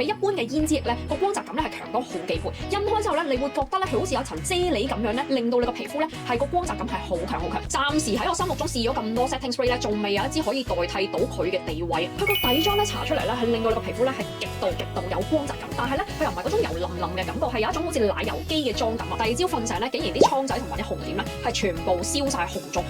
比一般嘅胭脂液咧個光澤感咧係強多好幾倍。印開之後咧，你會覺得咧佢好似有一層啫喱咁樣咧，令到你個皮膚咧係個光澤感係好強好強。暫時喺我心目中試咗咁多 setting spray 咧，仲未有一支可以代替到佢嘅地位。佢個底妝咧搽出嚟咧係令到你個皮膚咧係極度有光澤感，但係咧佢又唔係嗰種油淋淋嘅感覺，係有一種好似奶油肌嘅妝感啊！第二朝瞓醒咧，竟然啲瘡仔同埋啲紅點咧係全部消晒紅咗。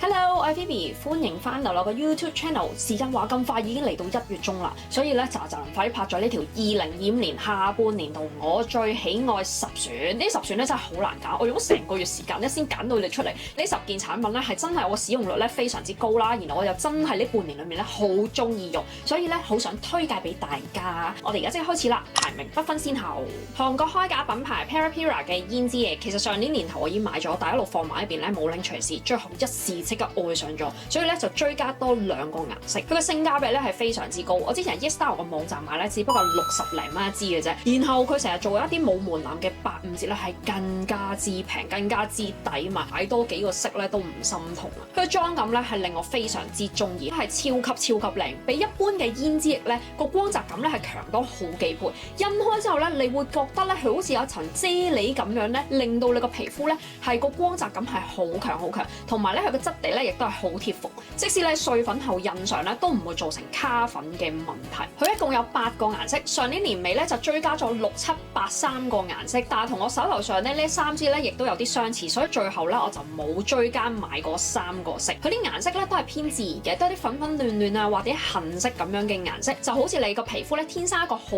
Hello， 我係 Phoebe， 歡迎翻到我個 YouTube channel。時間話咁快已經嚟到1月中啦，所以咧就快啲拍咗呢條2025年下半年度我最喜愛10選。呢10選咧真係好難揀，我用咗成個月時間咧先揀到你出嚟。呢10件產品咧係真係我使用率咧非常之高啦，然後我又真係呢半年裏面咧好中意用，所以咧好想推介俾大家。我哋而家即刻開始啦，排名不分先後。韓國開架品牌 Peripera 嘅胭脂液，其實上年年頭我已經買咗，但一路放埋一邊咧冇拎隨時，最後一試即刻愛上咗，所以咧就追加多2個顏色。佢嘅性價比咧係非常之高。我之前喺 YesStyle 個網站買咧，只不過60零蚊一支嘅啫。然後佢成日做一啲冇門檻嘅85折咧，係更加之平，更加之抵嘛，買多幾個色咧都唔心痛啊！佢嘅妝感咧係令我非常之中意，係超級靚，比一般嘅胭脂液咧個光澤感咧係強多好幾倍。印開之後咧，你會覺得咧佢好似有一層啫喱咁樣咧，令到你個皮膚咧係個光澤感係好強，同埋咧佢個質地咧亦都係好貼服，即使你碎粉後印上咧都唔會造成卡粉嘅問題。佢一共有8個顏色，上年年尾咧就追加咗6、7、8 3個顏色，但係同我手頭上咧呢3支咧亦都有啲相似，所以最後咧我就冇追加買嗰3個色。佢啲顏色咧都係偏自然嘅，都係啲粉粉嫩啊或者杏色咁樣嘅顏色，就好似你個皮膚咧天生一個好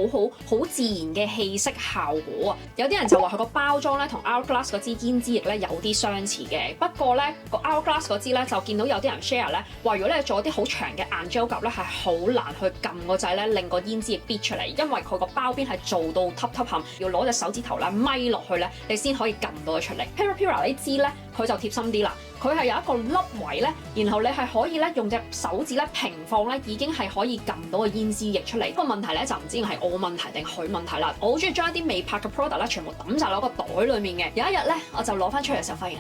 自然嘅氣色效果啊！有啲人就話佢個包裝咧同 Hourglass 嗰支胭脂液咧有啲相似嘅，不過咧個 Hourglass 嗰支咧就見到有啲人 share 咧話，如果你係做一啲好長嘅硬 gel 夾咧，係好難去撳個掣咧令個胭脂液逼出嚟，因為佢個包邊係做到凹陷，要攞隻手指頭啦咪落去咧，你先可以撳到佢出嚟。Peripera 呢支咧佢就貼心啲啦，佢係有一個凹位咧，然後你係可以咧用隻手指咧平放咧，已經係可以撳到個胭脂液出嚟。個問題咧就唔知係我問題定佢問題啦。我好中意將一啲未拍嘅 product 咧全部抌晒落個袋裡面嘅。有一日咧我就攞翻出嚟嘅時候發現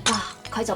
佢就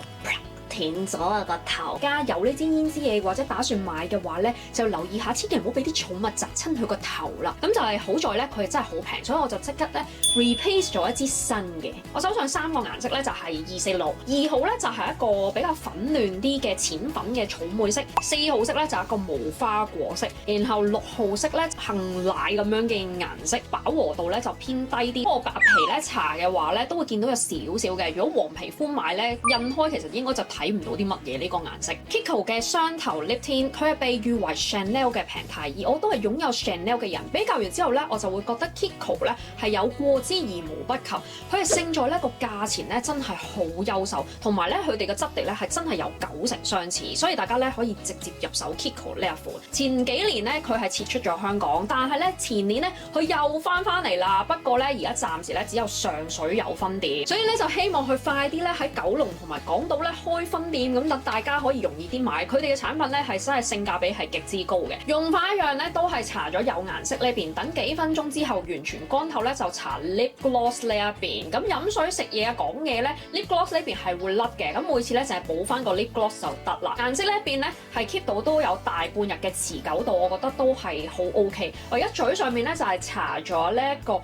斷咗啊個頭。家有呢支胭脂液或者打算買嘅話咧，就留意下，千祈唔好俾啲寵物砸親佢個頭啦。咁就係好在咧，佢真係好平，所以我就即刻咧 replace 咗一支新嘅。我手上3個顏色咧就係246，2號咧就係一個比較粉嫩啲嘅淺粉嘅草莓色，4號色咧就係一個無花果色，然後6號色咧杏奶咁樣嘅顏色，飽和度咧就偏低啲。不過白皮咧搽嘅話咧都會見到有少少嘅，如果黃皮膚買咧印開其實應該就睇唔到啲乜嘢呢個顏色。Kiko 嘅雙頭 Lip Tint， 佢係被譽為 Chanel 嘅平替，而我都係擁有 Chanel 嘅人。比較完之後咧，我就會覺得 Kiko 咧係有過之而無不及。佢係勝在呢個價錢咧真係好優秀，同埋咧佢哋嘅質地咧係真係有90%相似，所以大家咧可以直接入手 Kiko 呢一款。前幾年咧佢係撤出咗香港，但係咧前年咧佢又翻嚟啦。不過咧而家暫時咧只有上水有分店，所以咧就希望佢快啲咧喺九龍同埋港島咧開分店，咁等大家可以容易啲買。佢哋嘅產品咧係真係性價比係極之高嘅。用法一樣咧都係搽咗有顏色呢邊，等幾分鐘之後完全乾透咧就搽 lip gloss 呢一邊。咁飲水食嘢啊講嘢咧 lip gloss 呢邊係會甩嘅，咁每次咧就係補翻個 lip gloss 就得啦。顏色呢一邊咧係 keep 到都有大半日嘅持久度，我覺得都係好 OK。我而家嘴上面咧就係搽咗呢一個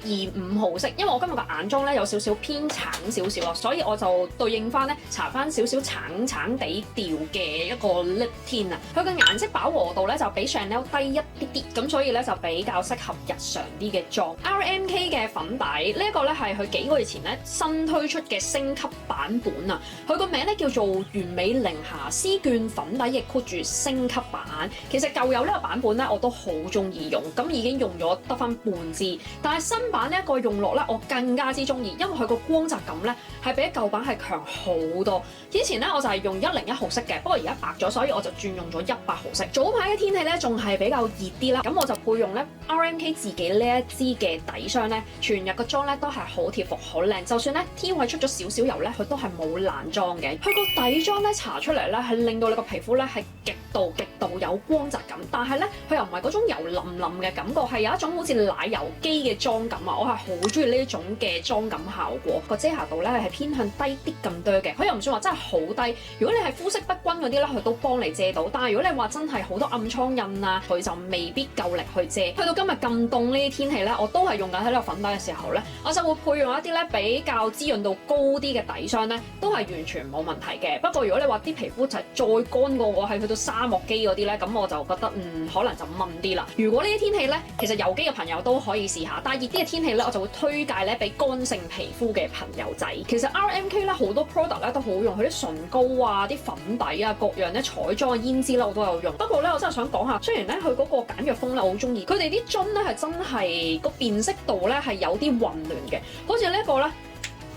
125號色，因為我今日個眼妝咧有少少偏橙少少咯，所以我就對應翻咧搽翻少少橙地調嘅一個 lip tint 啊。佢嘅顏色飽和度咧就比 Chanel 低一啲啲，咁所以咧就比較適合日常啲嘅妝。RMK 嘅粉底呢一個咧係佢幾個月前咧新推出嘅升級版本啊，佢個名咧叫做完美零瑕絲絹粉底液箍住升級版。其實舊有呢個版本咧我都好中意用，咁已經用咗得翻半支，但係新版呢一個用落咧我更加之中意，因為佢個光澤感咧係比舊版係強好多。之前咧我就係用101號色嘅，不過而家白咗，所以我就轉用咗100號色。早排嘅天氣咧仲係比較熱啲啦，咁我就配用咧 RMK 自己呢一支嘅底霜咧，全日個妝咧都係好貼服好靚，就算咧天位出咗少少油咧，佢都係冇爛妝嘅。佢個底妝咧搽出嚟咧係令到你個皮膚咧係極度有光澤感，但係咧佢又唔係嗰種油淋淋嘅感覺，係有一種好似奶油肌嘅妝感啊！我係好中意呢種嘅妝感效果。個遮瑕度咧係偏向低啲咁多嘅，佢又唔算話真係好低。如果你係膚色不均嗰啲咧，佢都幫你遮到。但係如果你話真係好多暗瘡印啊，佢就未必夠力去遮。去到今日咁凍呢啲天氣咧，我都係用緊喺呢個粉底嘅時候咧，我就會配用一啲咧比較滋潤度高啲嘅底霜咧，都係完全冇問題嘅。不過如果你話啲皮膚就係再乾過我係去到沙漠肌嗰啲咧，咁我就覺得可能就悶啲啦。如果呢啲天氣咧，其實油肌嘅朋友都可以試下，但係熱啲嘅天氣咧，我就會推介咧俾乾性皮膚嘅朋友仔。其實 RMK 咧好多 product 咧都好用，佢啲唇膏啊、啲粉底啊、各樣咧彩妝嘅胭脂啦，我都有用。不過咧，我真係想講下，雖然咧佢嗰個簡約風咧我好中意，佢哋啲樽咧係真係個辨識度咧係有啲混亂嘅，好似呢一個咧。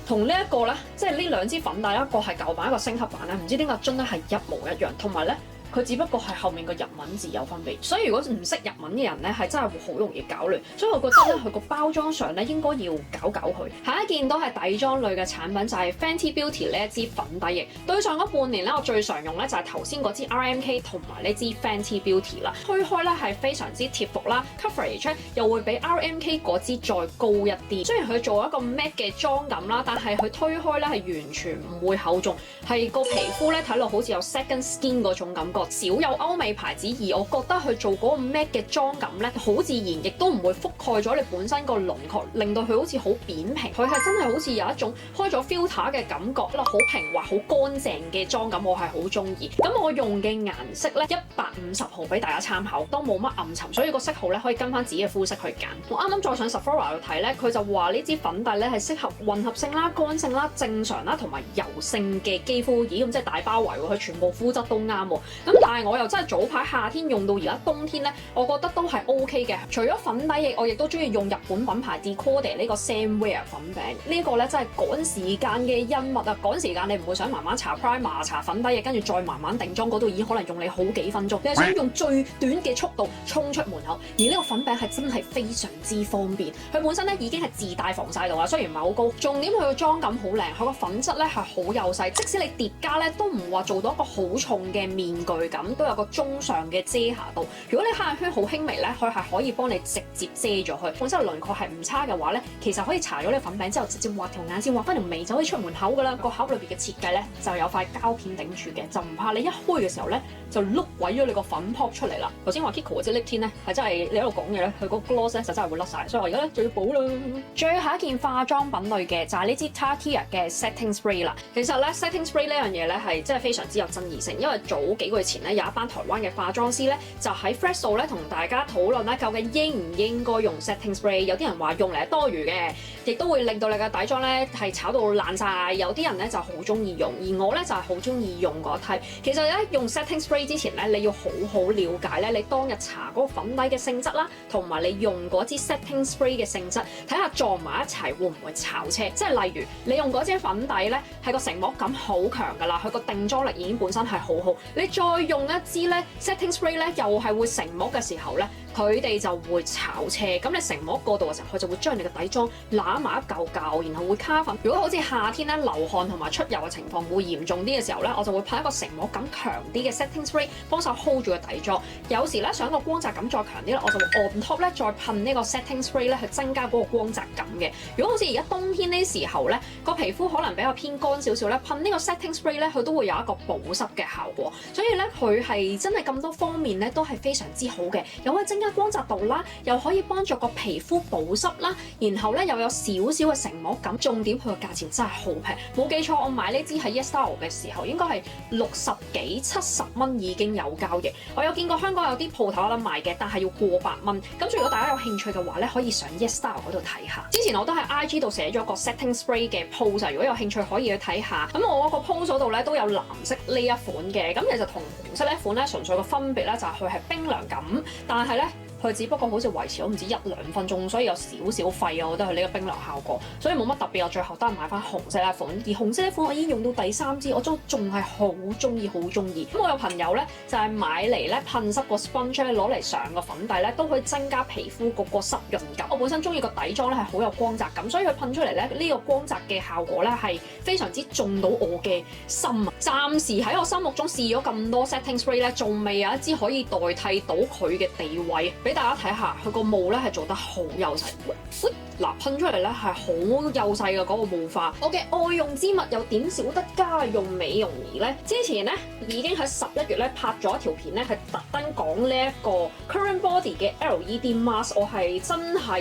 同呢一個咧，即係呢兩支粉底，一個係舊版，一個升級版咧，唔知點解樽咧係一模一樣，同埋咧。佢只不過係後面個日文字有分別，所以如果唔識日文嘅人咧，係真係會好容易搞亂。所以我覺得咧，佢個包裝上咧應該要搞佢。下一件都係底妝類嘅產品，就係 Fenty Beauty 呢一支粉底液。對上嗰半年咧，我最常用咧就係頭先嗰支 RMK 同埋呢支 Fenty Beauty 啦。推開咧係非常之貼服啦 ，coverage 又會比 RMK 嗰支再高一啲。雖然佢做一個 matte 嘅妝感啦，但係佢推開咧係完全唔會厚重，係個皮膚咧睇落好似有 second skin 嗰種感覺。少有歐美牌子，而我覺得佢做嗰個 matte 嘅妝感咧好自然，亦都唔會覆蓋咗你本身個輪廓，令到佢好似好扁平。佢係真係好似有一種開咗 filter 嘅感覺，好平滑、好乾淨嘅妝感，我係好中意。咁我用嘅顏色咧150號俾大家參考，都冇乜暗沉，所以個色號咧可以跟翻自己嘅膚色去揀。我啱啱再上 Sephora 去睇咧，佢就話呢支粉底咧係適合混合性啦、乾性啦、正常啦同埋油性嘅肌膚。咦，咁即係大包圍喎，佢全部膚質都啱喎。咁但係我又真係早排夏天用到而家冬天咧，我覺得都係 OK 嘅。除咗粉底液，我亦都中意用日本品牌 Decode 呢個 Samwear 粉餅。呢個咧真係趕時間嘅恩物啊！趕時間你唔會想慢慢搽 primer、搽粉底液，跟住再慢慢定妝，嗰度已經可能用你好幾分鐘。你係想用最短嘅速度衝出門口，而呢個粉餅係真係非常之方便。佢本身咧已經係自帶防曬度啦，雖然唔係好高，重點佢個妝感好靚，佢個粉質咧係好幼細，即使你疊加咧都唔話做到一個好重嘅面具感，都有個中上嘅遮瑕度。如果你黑眼圈好輕微咧，佢係可以幫你直接遮咗佢。本身輪廓係唔差嘅話咧，其實可以搽咗呢個粉餅之後，直接畫條眼線，畫翻條眉就可以出門口噶啦。個盒裏邊嘅設計咧就有塊膠片頂住嘅，就唔怕你一開嘅時候咧就碌毀咗你個粉撲出嚟啦。頭先話 Kiko 嗰支 Lip Tint 咧係真係你喺度講嘢咧，佢個 gloss 咧就真係會甩晒，所以我而家咧就要補啦。最後一件化妝品類嘅就係呢支 Tatcha 嘅 Setting Spray 啦。其實咧 Setting Spray 呢樣嘢咧係真係非常之有爭議性，因為早幾個月前咧有一班台灣嘅化妝師咧就喺 Threads 度咧同大家討論咧究竟應唔應該用 Setting Spray。有啲人話用嚟係多餘嘅，亦都會令到你嘅底妝咧係炒到爛晒。有啲人咧就好中意用，而我咧就係好中意用嗰一批。其實咧用 Setting Spray 之前咧，你要好好了解咧你當日搽嗰個粉底嘅性質啦，同埋你用嗰支 Setting Spray 嘅性質，睇下撞埋一齊會唔會炒車。即係例如你用嗰支粉底咧係個成膜感好強㗎啦，佢個定妝力已經本身係好好，你再用一支咧 Setting Spray 咧又係會成膜嘅時候咧，佢哋就會炒車。咁你成膜過度嘅時候，佢就會將你嘅底妝攬埋一嚿嚿，然後會卡粉。如果好似夏天咧流汗同埋出油嘅情況會嚴重啲嘅時候咧，我就會噴一個成膜感強啲嘅 Setting Spray 幫手 hold 住個底妝。有時咧想個光澤感再強啲咧，我就會 on top 咧再噴呢個 Setting Spray 咧去增加嗰個光澤感嘅。如果好似而家冬天呢時候咧，個皮膚可能比較偏乾少少咧，噴呢個 Setting Spray 咧佢都會有一個保濕嘅效果。所以咧佢係真係咁多方面咧都係非常之好嘅，又可以增加光澤度啦，又可以幫助個皮膚保濕啦，然後咧又有少少嘅成膜感。重點佢個價錢真係好平，冇記錯我買呢支喺 YesStyle 嘅時候應該係60幾70蚊已經有交易。我有見過香港有啲鋪頭有得賣嘅，但係要過百蚊。咁如果大家有興趣嘅話咧，可以上 YesStyle 嗰度睇下。之前我都喺 IG 度寫咗個 Setting Spray 嘅 post， 如果有興趣可以去睇下。咁我個 post 嗰度咧都有藍色呢一款嘅，咁其實同紅色呢一款咧純粹個分別咧就係佢係冰涼感，但係咧佢只不過好似維持咗唔止1-2分鐘，所以有少少廢啊！我覺得佢呢個冰涼效果，所以冇乜特別。我最後都係買翻紅色呢一款，而紅色呢款我已經用到第3支，我都仲係好中意，好中意。咁我有朋友咧就係買嚟咧噴濕個 sponge 咧攞嚟上個粉底咧，都可以增加皮膚嗰個濕潤感。我本身中意個底妝咧係好有光澤感，所以佢噴出嚟咧呢個光澤嘅效果咧係非常之中到我嘅心啊！暫時喺我心目中試咗咁多 setting spray 咧，仲未有一支可以代替到佢嘅地位。俾大家睇下佢個霧咧係做得好幼細。嗱，噴出嚟咧係好幼細嘅嗰個霧化。我嘅愛用之物又點少得家用美容儀咧？之前咧已經喺11月咧拍咗一條片咧，係特登講呢一個 Current Body 嘅 LED mask， 我係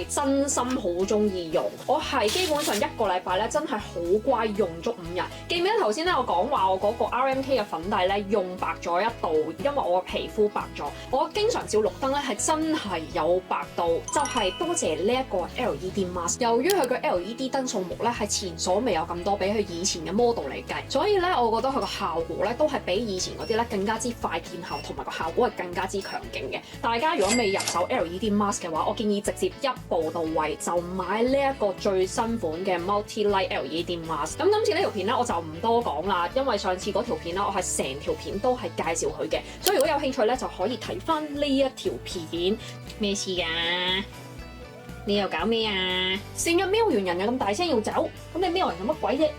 真心好中意用。我係基本上1個禮拜咧真係好乖用足5日。記唔記得頭先咧我講話我嗰個 RMK 嘅粉底咧用白咗一度，因為我個皮膚白咗。我經常照綠燈咧係真係有白到，就係多謝呢一個 LED mask。由於佢個 LED 燈數目咧係前所未有咁多，比佢以前嘅 model 嚟計，所以咧我覺得佢個效果咧都係比以前嗰啲咧更加之快見效，同埋個效果係更加之強勁嘅。大家如果未入手 LED mask 嘅話，我建議直接一步到位就買呢一個最新款嘅 Multi Light LED mask。咁今次呢條片咧我就唔多講啦，因為上次嗰條片咧我係成條片都係介紹佢嘅，所以如果有興趣咧就可以睇翻呢一條片。咩事㗎？你又搞咩啊？成日喵完人又咁大聲要走，咁你喵人做乜鬼啫？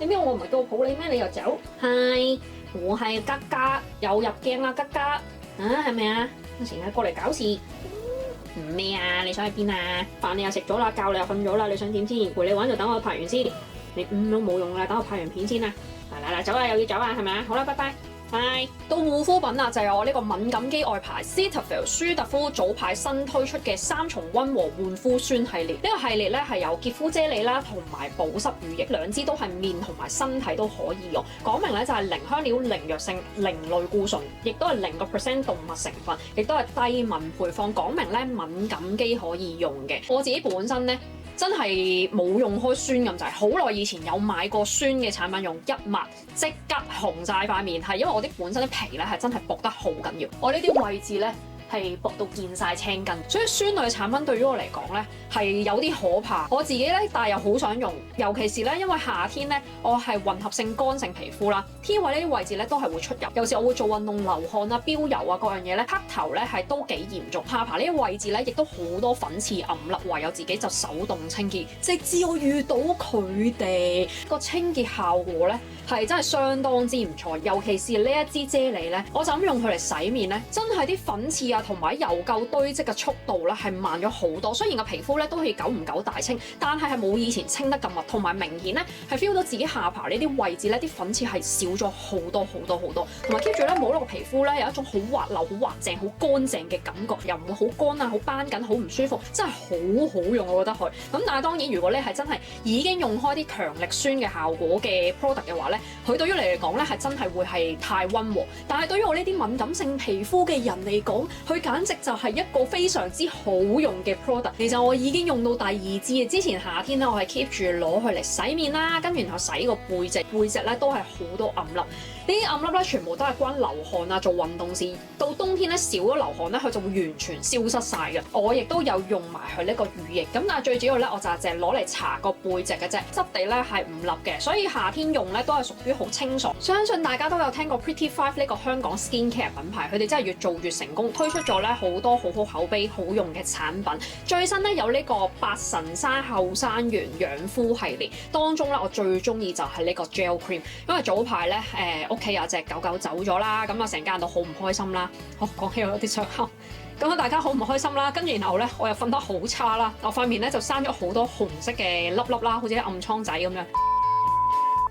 你喵我唔係到抱你咩？你又走？係，我係吉吉，又入鏡啦吉吉，係咪啊？成日過嚟搞事。咩啊？你想去邊啊？飯你又食咗啦，覺你又瞓咗啦，你想點先？陪你玩就等我拍完先。你都冇用啦，等我拍完片先啦。嗱，走啦，又要走啊，係咪啊？好啦，拜拜。到護膚品啦，就係我呢個敏感肌外牌 Cetaphil 舒特膚早排新推出嘅3重溫和煥膚霜系列。呢個系列咧係有潔膚啫喱啦，同埋保濕乳液，兩支都係面同埋身體都可以用。講明咧就係零香料、零藥性、零類固醇，亦都係0% 動物成分，亦都係低敏配方。講明咧敏感肌可以用嘅。我自己本身咧，真係冇用開酸咁滯，好耐以前有買過酸嘅產品，用一抹即刻紅晒塊面，係因為我啲本身啲皮咧係真係薄得好緊要，我呢啲位置咧係薄到見晒青筋，所以酸類產品對於我嚟講咧係有啲可怕。我自己咧，但係又好想用，尤其是咧，因為夏天咧我係混合性乾性皮膚啦，天位呢啲位置咧都係會出油，有時我會做運動流汗啊、飆油啊各樣嘢咧，黑頭咧係都幾嚴重，下巴呢啲位置咧亦都好多粉刺暗粒，唯有自己就手動清潔。直至我遇到佢哋個清潔效果咧係真係相當之唔錯，尤其是呢一支啫喱咧，我就咁用佢嚟洗面咧，真係啲粉刺啊同埋油垢堆積嘅速度咧係慢咗好多。雖然個皮膚咧都可以久唔久大清，但係冇以前清得咁密，同埋明顯咧係 feel 到自己下巴呢啲位置咧啲粉刺係少咗好多，同埋 keep 住咧摸落個皮膚咧有一種好滑溜、好滑淨、好乾淨嘅感覺，又唔會好乾啊、好斑緊、好唔舒服，真係好好用我覺得佢。咁但係當然如果你係真係已經用開啲強力酸嘅效果嘅 product 嘅話咧，佢對於你嚟講咧係真係會係太溫和。但係對於我呢啲敏感性皮膚嘅人嚟講，佢簡直就係一個非常之好用嘅 product。其實我已經用到第2支，之前夏天咧我係 keep 住攞佢嚟洗面啦，跟住然後洗個背脊咧都係好多暗粒。呢啲暗粒咧全部都係關流汗啊、做運動事。到冬天咧少咗流汗咧，佢就會完全消失晒嘅。我亦都有用埋佢呢個乳液，咁但係最主要咧我就係淨係攞嚟搽個背脊嘅啫，質地咧係唔立嘅，所以夏天用咧都係屬於好清爽。相信大家都有聽過 Pretty Five 呢個香港 skincare 品牌，佢哋真係越做越成功，推出咗咧好多好口碑、好用嘅產品。最新咧有呢個白神山後生園養膚系列，當中咧我最中意就係呢個 gel cream， 因為早排咧屋企有隻狗走咗啦，咁啊成家人都好唔開心啦。講起我有啲傷口，咁大家好唔開心啦。跟住然後咧我又瞓得好差啦，我塊面咧就生咗好多紅色嘅粒粒啦，好似啲暗瘡仔咁樣。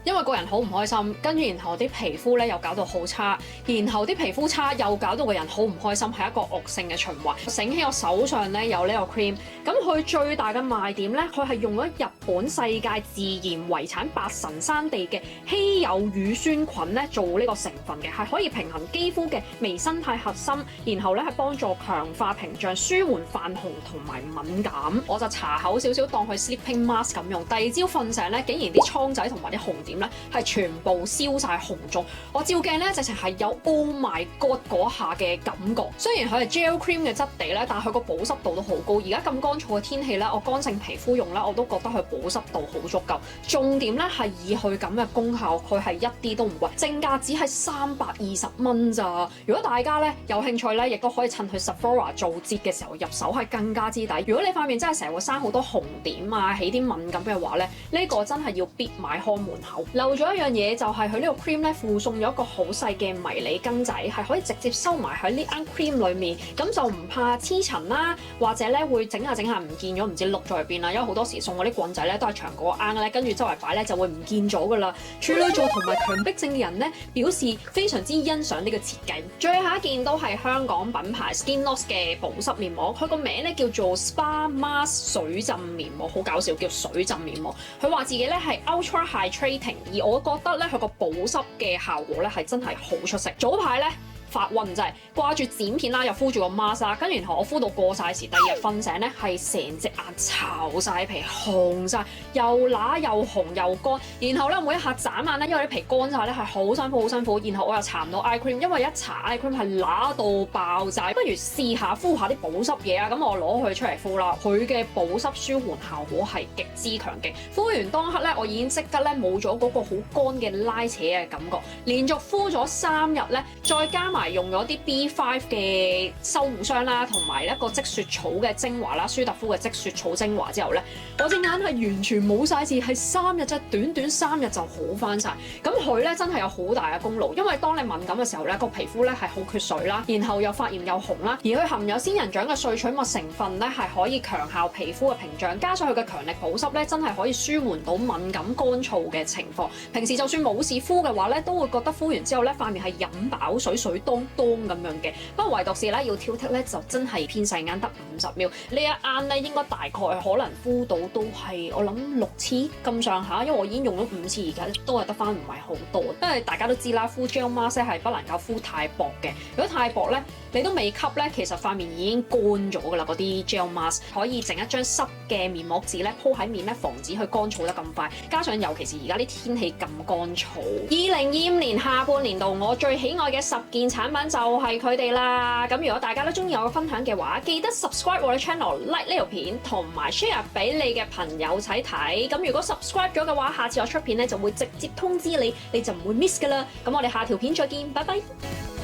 因為個人好唔開心，跟住然後啲皮膚咧又搞到好差，然後啲皮膚差又搞到個人好唔開心，係一個惡性嘅循環。醒起我手上咧有呢個 cream， 咁佢最大嘅賣點咧，佢係用咗日本世界自然遺產白神山地嘅稀有乳酸菌咧做呢個成分嘅，係可以平衡肌膚嘅微生態核心，然後咧係幫助強化屏障、舒緩泛紅同埋敏感。我就搽厚少少當佢 sleeping mask 咁用，第二朝瞓醒咧，竟然啲瘡仔同埋啲紅點咧係全部消晒紅腫。我照鏡咧直情係有 Oh my God 嗰下嘅感覺。雖然佢係 gel cream 嘅質地咧，但係佢個保濕度都好高。而家咁乾燥嘅天氣咧，我乾性皮膚用咧，我都覺得佢保濕度好足夠。重點咧係以佢咁嘅功效，佢係一啲都唔貴，正價只係320蚊咋。如果大家咧有興趣咧，亦都可以趁佢 Sephora 做節嘅時候入手，係更加之抵。如果你塊面真係成日會生好多紅點啊，起啲敏感嘅話咧，呢個真係要必買看門口。漏咗一樣嘢就係佢呢個 cream 咧附送咗一個好細嘅迷你根仔，係可以直接收埋喺呢間 cream 裡面，咁就唔怕黐塵啦，或者咧會整下唔見咗，唔知碌咗去邊啦。因為好多時送嗰啲棍仔咧都係長過個啱咧，跟住周圍擺咧就會唔見咗噶啦。處女座同埋強迫症嘅人咧表示非常之欣賞呢個設計。最後一件都係香港品牌 SkinLoss 嘅保濕面膜，佢個名咧叫做 Spa Mask 水浸面膜，好搞笑，叫水浸面膜。佢話自己咧係 Ultra Hydrating， 而我覺得咧佢個保濕嘅效果咧係真係好出色。早排咧發暈就係掛住剪片啦，又敷住個 mask 啦，跟住然後我敷到過晒時，第二日瞓醒咧係成隻眼巢晒皮，紅晒，又乸又紅又乾，然後咧每一下眨眼咧，因為啲皮乾晒咧係好辛苦好辛苦，然後我又搽唔到 eye cream，因為一搽 eye cream 係乸到爆炸，不如試下敷下啲保濕嘢啊！咁我攞佢出嚟敷啦，佢嘅保濕舒緩效果係極之強勁，敷完當刻咧我已經即刻咧冇咗嗰個好乾嘅拉扯嘅感覺，連續敷咗3日咧，再加埋用咗啲 B5 嘅修護霜啦，同埋一個積雪草嘅精華啦，舒特膚嘅積雪草精華之後咧，我隻眼係完全冇晒事，係3日啫，短短3日就好翻晒。咁佢咧真係有好大嘅功勞，因為當你敏感嘅時候咧，個皮膚咧係好缺水啦，然後又發炎又紅啦，而佢含有仙人掌嘅萃取物成分咧，係可以強效皮膚嘅屏障，加上佢嘅強力保濕咧，真係可以舒緩到敏感乾燥嘅情況。平時就算冇事敷嘅話咧，都會覺得敷完之後咧，塊面係飲飽水水當咁樣嘅，不過唯獨是咧要挑剔咧，就真係偏細眼得50 ml，呢一眼咧應該大概可能敷到都係我諗6次咁上下，因為我已經用咗5次，而家都係得翻唔係好多。因為大家都知啦，敷 gel mask 係不能夠敷太薄嘅，如果太薄咧，你都未吸咧，其實塊面已經乾咗噶啦。嗰啲 gel mask 可以整一張濕嘅面膜紙咧鋪喺面咧，防止佢乾燥得咁快。加上尤其是而家啲天氣咁乾燥，2025年下半年度我最喜愛嘅10件產品就係佢哋啦。咁如果大家都中意我嘅分享嘅話，記得 subscribe 我嘅 channel、like 呢條片同埋 share 俾你嘅朋友睇睇。咁如果 subscribe 咗嘅話，下次我出片咧就會直接通知你，你就唔會 miss 噶啦。咁我哋下條片再見，拜拜。